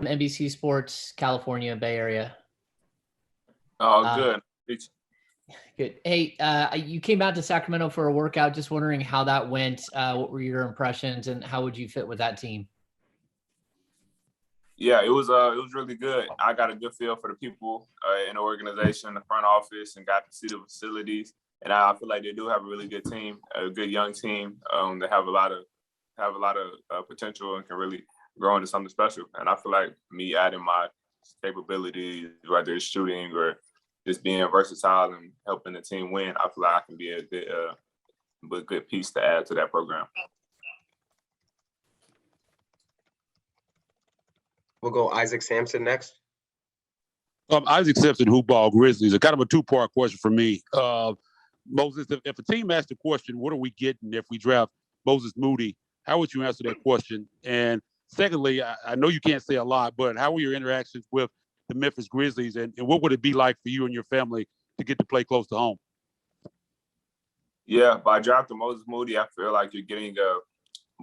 NBC Sports, California, Bay Area. Oh, good. Good. Hey, you came out to Sacramento for a workout. Just wondering how that went. What were your impressions, and how would you fit with that team? Yeah, it was really good. I got a good feel for the people in the organization, the front office, and got to see the facilities. And I feel like they do have a really good team, a good young team. They have a lot of potential and can really grow into something special. And I feel like me adding my capabilities, whether it's shooting or just being versatile and helping the team win, I feel like I can be a good piece to add to that program. We'll go Isaac Sampson next. Isaac Sampson, who ball Grizzlies. A kind of a two-part question for me. Moses, if a team asked the question, what are we getting if we draft Moses Moody? How would you answer that question? And secondly, I know you can't say a lot, but how were your interactions with the Memphis Grizzlies, and what would it be like for you and your family to get to play close to home? Yeah, by drafting Moses Moody, I feel like you're getting a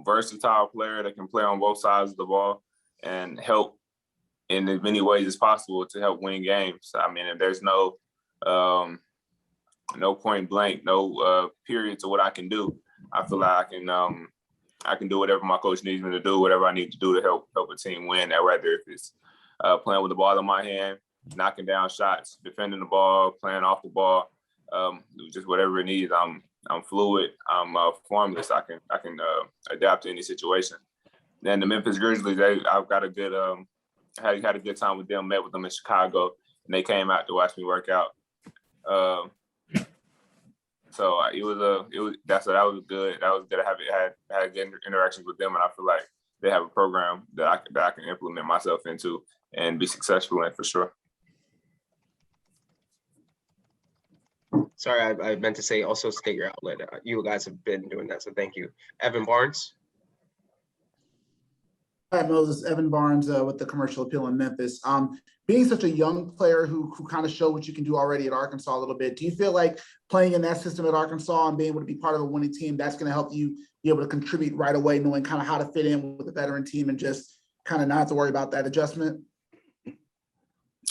versatile player that can play on both sides of the ball and help in as many ways as possible to help win games. I mean, if there's no point blank, no period to what I can do, I feel like I can do whatever my coach needs me to do, whatever I need to do to help a team win. That whether if it's playing with the ball in my hand, knocking down shots, defending the ball, playing off the ball, just whatever it needs. I'm fluid. I'm formless. I can adapt to any situation. Then the Memphis Grizzlies, I've got a good had a good time with them. Met with them in Chicago, and they came out to watch me work out. So that was good. That was good. I had good interactions with them, and I feel like they have a program that I can implement myself into and be successful in for sure. Sorry, I meant to say also state your outlet. You guys have been doing that, so thank you. Evan Barnes. Hi, Moses. Evan Barnes with the Commercial Appeal in Memphis. Being such a young player who kind of showed what you can do already at Arkansas a little bit, do you feel like playing in that system at Arkansas and being able to be part of a winning team, that's going to help you be able to contribute right away, knowing kind of how to fit in with a veteran team and just kind of not have to worry about that adjustment?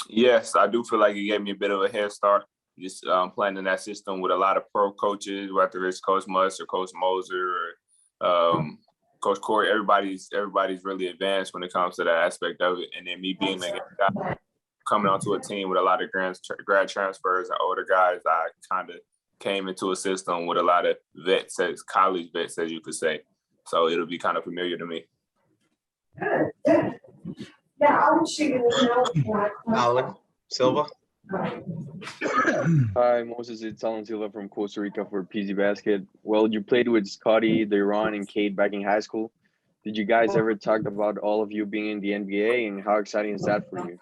Yes, I do feel like it gave me a bit of a head start. Just playing in that system with a lot of pro coaches, whether it's Coach Muss or Coach Moser or Coach Corey, everybody's really advanced when it comes to that aspect of it. And then me being a guy coming onto a team with a lot of grad transfers and older guys, I kind of came into a system with a lot of vets, as college vets, as you could say. So it'll be kind of familiar to me. Alan Silva. Hi, Moses. It's Alan Silva from Costa Rica for PZ Basket. Well, you played with Scotty, Deron, and Kate back in high school. Did you guys ever talk about all of you being in the NBA, and how exciting is that for you?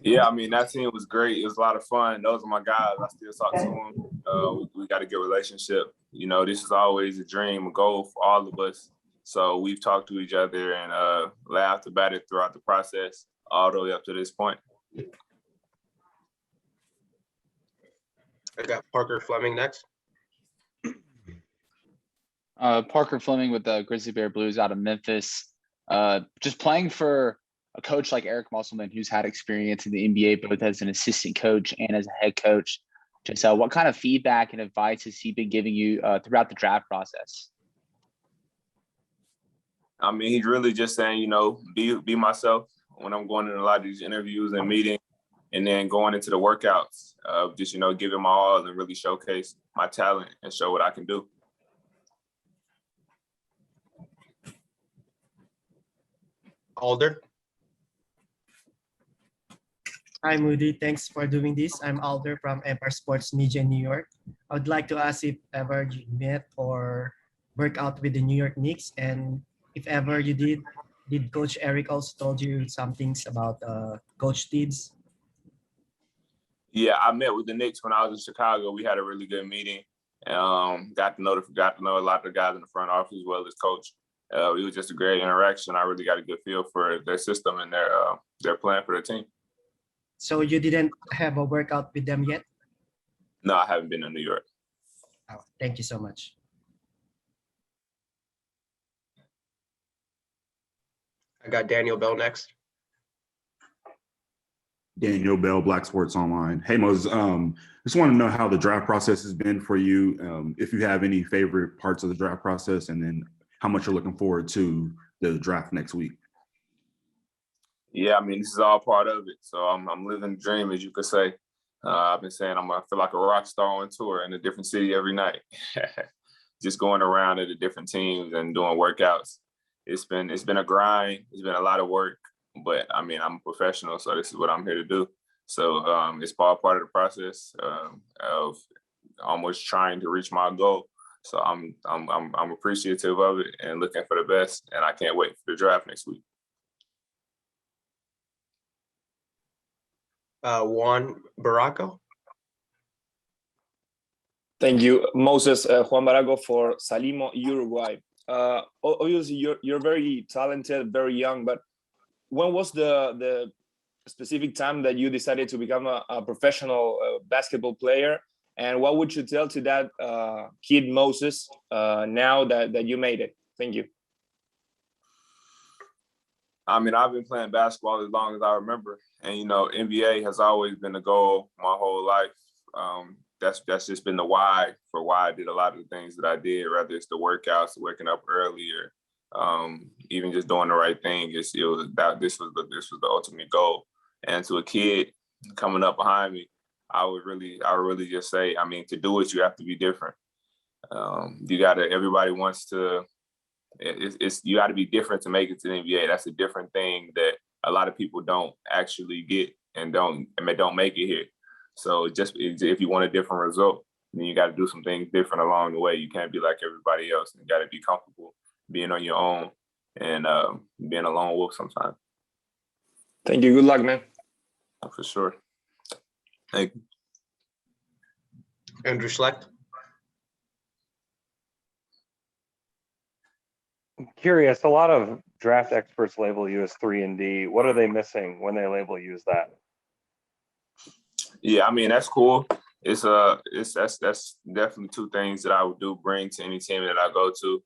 Yeah, I mean, that team was great. It was a lot of fun. Those are my guys. I still talk to them. We got a good relationship. You know, this is always a dream, a goal for all of us. So we've talked to each other and laughed about it throughout the process all the way up to this point. I got Parker Fleming next. Parker Fleming with the Grizzly Bear Blues out of Memphis. Just playing for a coach like Eric Musselman, who's had experience in the NBA, both as an assistant coach and as a head coach. Just what kind of feedback and advice has he been giving you throughout the draft process? I mean, he's really just saying, you know, be myself when I'm going in a lot of these interviews and meetings, and then going into the workouts, just, you know, giving my all and really showcase my talent and show what I can do. Alder. Hi, Moody. Thanks for doing this. I'm Alder from Empire Sports Media in New York. I would like to ask if ever you met or work out with the New York Knicks, and if ever you did Coach Eric also told you some things about Coach Tibbs? Yeah, I met with the Knicks when I was in Chicago. We had a really good meeting. Got to know a lot of the guys in the front office as well as Coach. It was just a great interaction. I really got a good feel for their system and their plan for their team. So you didn't have a workout with them yet? No, I haven't been in New York. Oh, thank you so much. I got Daniel Bell next. Daniel Bell, Black Sports Online. Hey, Moses, just want to know how the draft process has been for you, if you have any favorite parts of the draft process, and then how much you're looking forward to the draft next week. Yeah, I mean, this is all part of it. So I'm living the dream, as you could say. I've been saying I feel like a rock star on tour in a different city every night. Just going around to the different teams and doing workouts. It's been a grind. It's been a lot of work. But I mean, I'm a professional, so this is what I'm here to do. So it's part of the process of almost trying to reach my goal. So I'm appreciative of it and looking for the best, and I can't wait for the draft next week. Juan Barraco. Thank you, Moses. Juan Barago for Salimo, Uruguay. Obviously, you're very talented, very young, but when was the specific time that you decided to become a professional basketball player? And what would you tell to that kid, Moses, now that you made it? Thank you. I mean, I've been playing basketball as long as I remember. And, you know, NBA has always been the goal my whole life. That's just been the why for why I did a lot of the things that I did, whether it's the workouts, waking up earlier, even just doing the right thing. This was the ultimate goal. And to a kid coming up behind me, I would really just say, I mean, to do it, you have to be different. Everybody wants to, you got to be different to make it to the NBA. That's a different thing that a lot of people don't actually get and don't make it here. So just if you want a different result, then you got to do some things different along the way. You can't be like everybody else. You got to be comfortable being on your own and being a lone wolf sometimes. Thank you. Good luck, man. For sure. Thank you. Andrew Schlecht. I'm curious, a lot of draft experts label you as 3-and-D. What are they missing when they label you as that? Yeah, I mean, that's cool. That's definitely two things that I would bring to any team that I go to.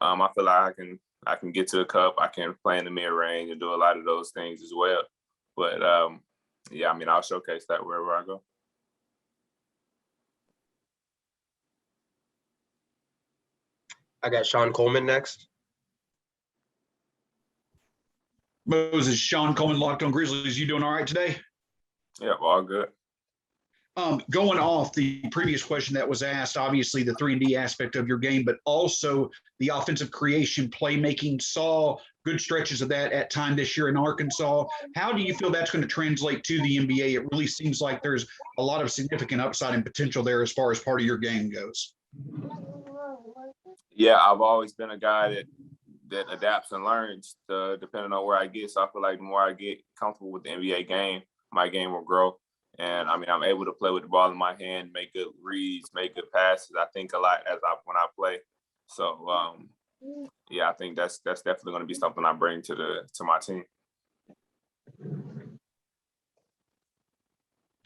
I feel like I can get to the cup. I can play in the mid range and do a lot of those things as well. But yeah, I mean, I'll showcase that wherever I go. I got Sean Coleman next. Moses, Sean Coleman, Locked On Grizzlies. You doing all right today? Yeah, all good. Going off the previous question that was asked, obviously the 3-and-D aspect of your game, but also the offensive creation, playmaking, saw good stretches of that at time this year in Arkansas. How do you feel that's going to translate to the NBA? It really seems like there's a lot of significant upside and potential there as far as part of your game goes. Yeah, I've always been a guy that adapts and learns depending on where I get. So I feel like the more I get comfortable with the NBA game, my game will grow. And I mean, I'm able to play with the ball in my hand, make good reads, make good passes. I think a lot when I play. So yeah, I think that's definitely going to be something I bring to my team.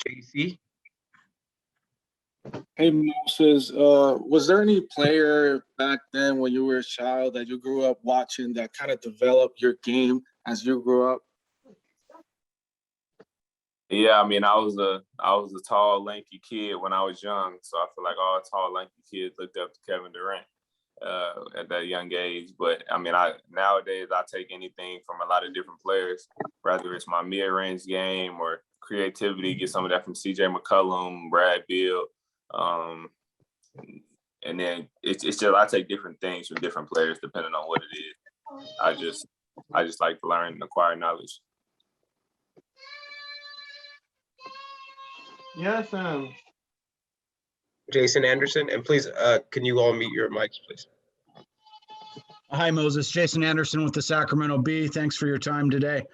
JC. Hey Moses, was there any player back then when you were a child that you grew up watching that kind of developed your game as you grew up? Yeah, I mean, I was a tall, lanky kid when I was young, so I feel like all tall, lanky kids looked up to Kevin Durant at that young age. But I mean, nowadays I take anything from a lot of different players, whether it's my mid-range game or creativity. Get some of that from C.J. McCollum, Brad Beal, and then it's just I take different things from different players depending on what it is. I just like to learn and acquire knowledge. Yes, Jason Anderson, and please, can you all mute your mics, please? Hi, Moses. Jason Anderson with the Sacramento Bee. Thanks for your time today.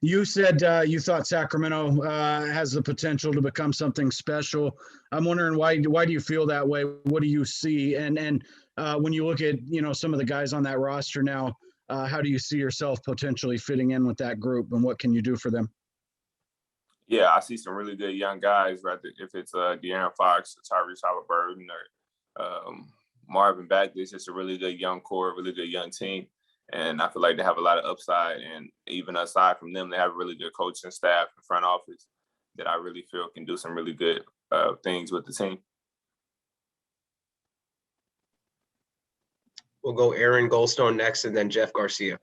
You said you thought Sacramento has the potential to become something special. I'm wondering why do you feel that way? What do you see? And when you look at some of the guys on that roster now, how do you see yourself potentially fitting in with that group, and what can you do for them? Yeah, I see some really good young guys, whether if it's De'Aaron Fox, Tyrese Halliburton, or Marvin Bagley. It's just a really good young core, really good young team. And I feel like they have a lot of upside. And even aside from them, they have a really good coaching staff and front office that I really feel can do some really good things with the team. We'll go Aaron Goldstone next and then Jeff Garcia.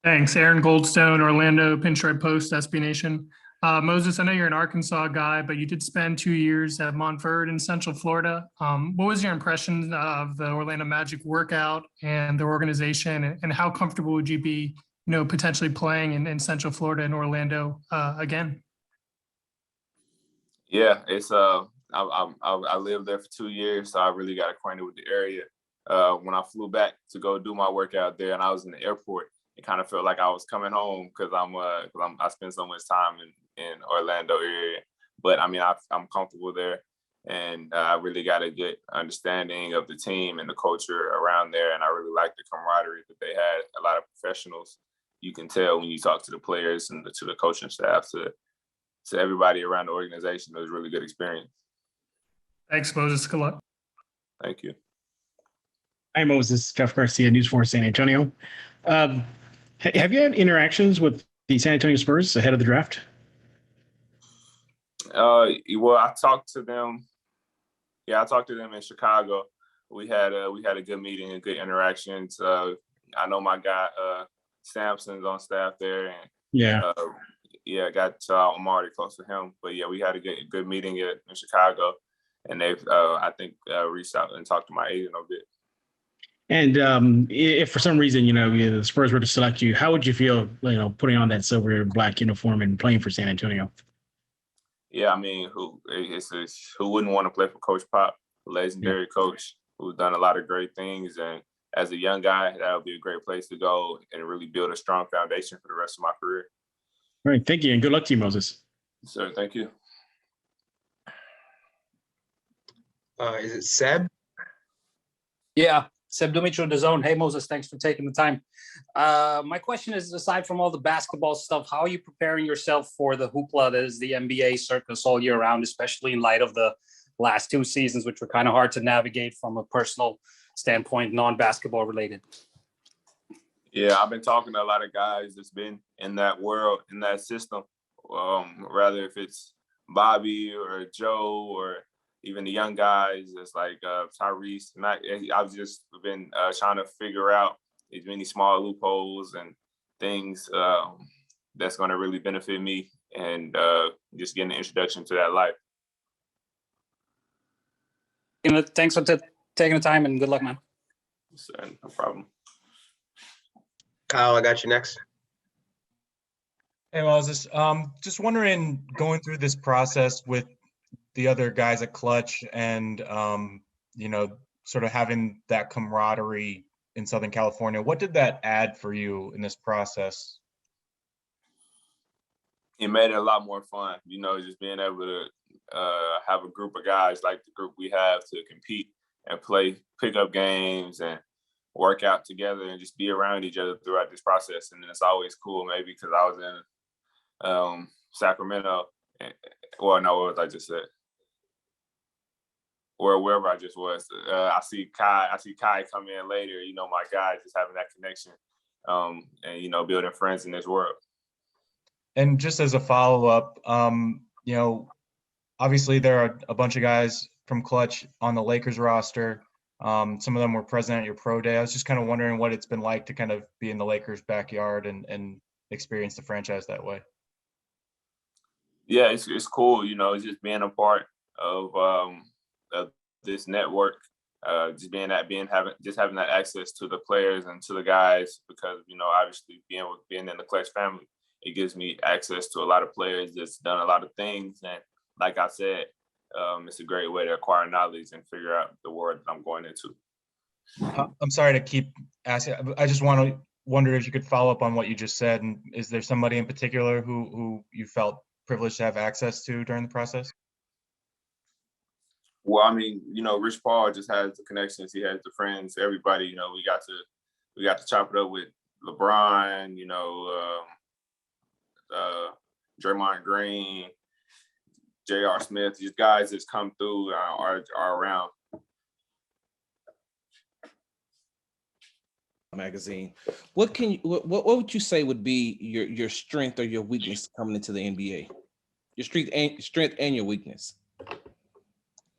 Thanks. Aaron Goldstone, Orlando, Pinstripe Post, SB Nation. Moses, I know you're an Arkansas guy, but you did spend 2 years at Montverde in Central Florida. What was your impression of the Orlando Magic workout and their organization, and how comfortable would you be, potentially playing in Central Florida and Orlando again? Yeah, it's I lived there for 2 years, so I really got acquainted with the area. When I flew back to go do my workout there, and I was in the airport, it kind of felt like I was coming home because I spent so much time in Orlando area. But I mean, I'm comfortable there, and I really got a good understanding of the team and the culture around there, and I really like the camaraderie that they had. A lot of professionals. You can tell when you talk to the players and to the coaching staff, to everybody around the organization. It was a really good experience. Thanks, Moses. Good luck. Thank you. Hi, Moses. Jeff Garcia, News 4 San Antonio. Have you had interactions with the San Antonio Spurs ahead of the draft? Well, I talked to them. Yeah, I talked to them in Chicago. We had a good meeting and good interactions. I know my guy Sampson's on staff there, and yeah, got I'm already close to him. But yeah, we had a good meeting in Chicago, and they've I think reached out and talked to my agent a bit. And if for some reason, the Spurs were to select you, how would you feel, putting on that silver and black uniform and playing for San Antonio? Yeah, I mean, who wouldn't want to play for Coach Pop, a legendary coach who's done a lot of great things. And as a young guy, that would be a great place to go and really build a strong foundation for the rest of my career. All right, thank you, and good luck to you, Moses. Sir, thank you. Is it Seb? Yeah, Seb Dumitru, The Zone. Hey, Moses, thanks for taking the time. My question is, aside from all the basketball stuff, how are you preparing yourself for the hoopla that is the NBA circus all year round, especially in light of the last 2 seasons, which were kind of hard to navigate from a personal standpoint, non-basketball related? Yeah, I've been talking to a lot of guys that's been in that world, in that system, rather if it's Bobby or Joe or even the young guys, it's like Tyrese. I've just been trying to figure out as many small loopholes and things that's going to really benefit me, and just getting an introduction to that life. Thanks for taking the time, and good luck, man. No problem. Kyle, I got you next. Hey, Moses. Just wondering, going through this process with the other guys at Clutch and, sort of having that camaraderie in Southern California, what did that add for you in this process? It made it a lot more fun, just being able to have a group of guys like the group we have to compete and play pickup games and work out together and just be around each other throughout this process. And then it's always cool, maybe because I was in Sacramento. Well, no, what was I just said? Or wherever I just was. I see Kai come in later, my guy, just having that connection and, building friends in this world. And just as a follow-up, obviously there are a bunch of guys from Clutch on the Lakers roster. Some of them were present at your pro day. I was just kind of wondering what it's been like to kind of be in the Lakers backyard and experience the franchise that way. Yeah, it's cool. It's just being a part of this network, just having that access to the players and to the guys, because obviously being in the Clutch family, it gives me access to a lot of players that's done a lot of things, and like I said, it's a great way to acquire knowledge and figure out the world that I'm going into. I'm sorry to keep asking. I just wonder if you could follow up on what you just said. And is there somebody in particular who you felt privileged to have access to during the process? Well, I mean, Rich Paul just has the connections. He has the friends. Everybody, we got to chop it up with LeBron. Draymond Green, J.R. Smith. These guys that's come through are around. magazine. What would you say would be your strength or your weakness coming into the NBA? Your strength and your weakness.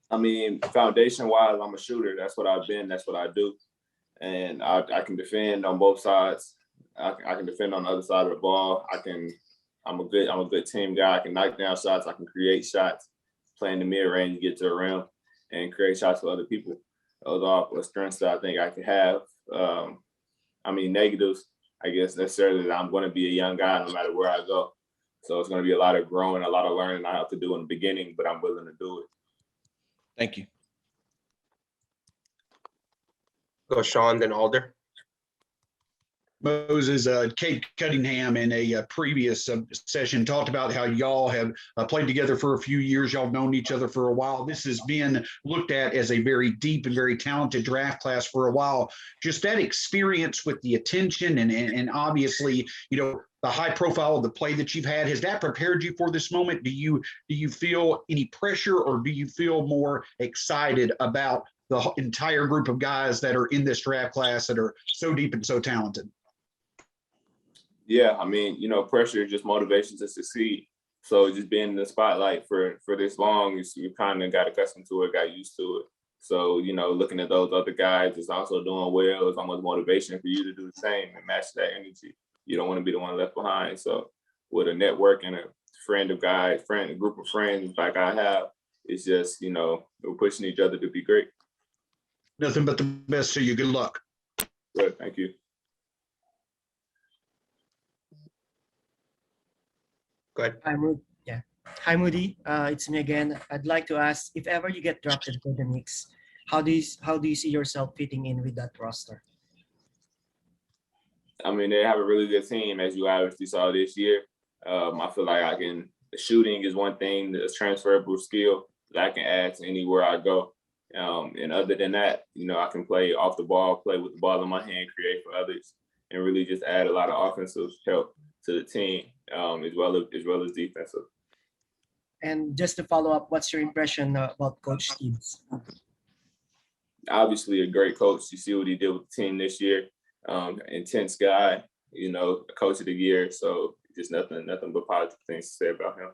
I mean, foundation wise, I'm a shooter. That's what I've been. That's what I do, and I can defend on both sides. I can defend on the other side of the ball. I'm a good team guy. I can knock down shots. I can create shots, play in the mid range, get to the rim, and create shots for other people. Those are all strengths that I think I can have. I mean, negatives, I guess necessarily that I'm going to be a young guy no matter where I go. So it's going to be a lot of growing, a lot of learning I have to do in the beginning, but I'm willing to do it. Thank you. Go Sean, then Alder. Moses, Kate Cunningham in a previous session talked about how y'all have played together for a few years. Y'all have known each other for a while. This has been looked at as a very deep and very talented draft class for a while. Just that experience with the attention and obviously, you know, the high profile of the play that you've had, has that prepared you for this moment? Do you feel any pressure, or do you feel more excited about the entire group of guys that are in this draft class that are so deep and so talented? Yeah, I mean, you know, pressure is just motivation to succeed. So just being in the spotlight for this long, you kind of got accustomed to it, got used to it. So, you know, looking at those other guys is also doing well. It's almost motivation for you to do the same and match that energy. You don't want to be the one left behind. So with a network and a group of friends like I have, it's just, you know, we're pushing each other to be great. Nothing but the best to you. Good luck. Good, thank you. Go ahead. Hi, Moody. It's me again. I'd like to ask, if ever you get drafted for the Knicks, how do you see yourself fitting in with that roster? I mean, they have a really good team, as you obviously saw this year. I feel like the shooting is one thing, the transferable skill that I can add to anywhere I go. And other than that, you know, I can play off the ball, play with the ball in my hand, create for others, and really just add a lot of offensive help to the team, as well as defensive. And just to follow up, what's your impression about Coach Gibbs? Obviously, a great coach. You see what he did with the team this year. Intense guy, you know, coach of the year. So just nothing but positive things to say about him.